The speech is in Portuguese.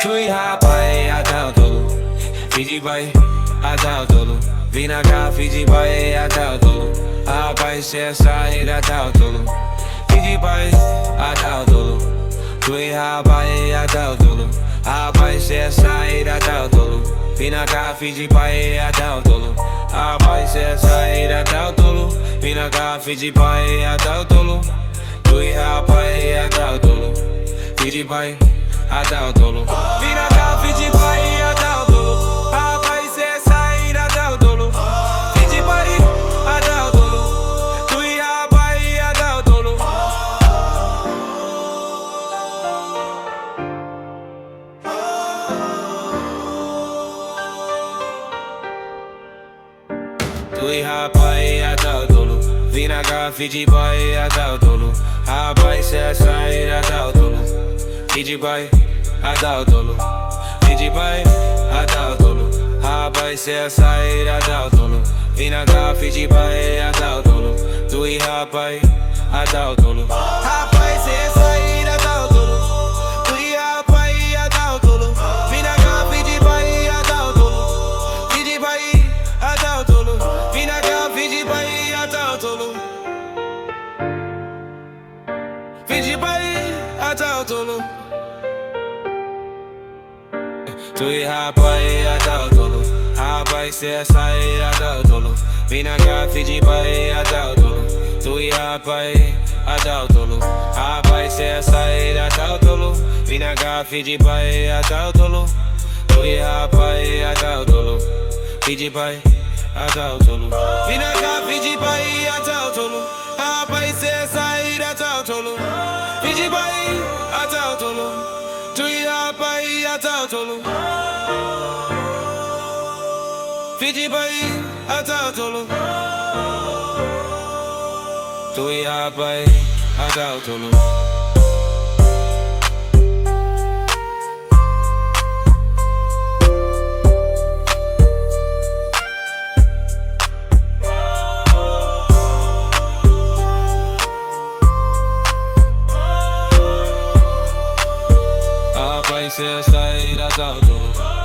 Tu e rapaz, até o tolo. Fiji pai, até o tolo. Vim na cá, Fiji pai, até o tolo. Rapaz, cê é sair até o tolo. Fiji pai, até o tolo. Tu e rapaz, até o tolo. Rapaz, cê é sair até o tolo. Vim na cá, Fiji pai, até o tolo. Rapaz, cê é sair até o tolo. Vim na cá, Fiji pai, até o tolo. Tu e rapaz, até o tolo. Fiji pai, até o tolo. Vim na cá, Fiji pai, até o tolo. Rapaz, cê é sair até o tolo. Fiji pai, até o tolo. Tu e rapaz, até o tolo. Tu e rapaz, até o tolo. Vim na cá, Fiji pai, até o tolo. Rapaz, cê é sair até o tolo. Fiji pai, até o tolo. Fiji pai, até o tolo. Rapaz, cê é sair até o tolo. Vim na cá, Fiji pai, até o tolo. Tu e rapaz, até o tolo. Rapaz, cê é sair até o tolo. Tu e rapaz, até o tolo. Vim na cá, Fiji pai, até o tolo. Fiji pai, até o tolo. Vim na cá, Fiji pai, até o tolo. Fiji pai, até o tolo. Tu e rapaz, até o tolo. Rapaz, cê é sair até o tolo. Vim na cá, Fiji pai, até o tolo. Tu e rapaz, até o tolo. Rapaz, cê é sair até o tolo. Vim na cá, Fiji pai, até o tolo. Tu e rapaz, até o tolo. Fiji pai, até o tolo. Vim na cá, Fiji pai, até o tolo. Rapaz, cê é sair até o tolo. Fiji pai, até o tolo. Tu e rapaz, até o tolo. Fiji pai, até o tolo. Tu e rapaz, até o tolo. Rapaz, cê é sair até o tolo.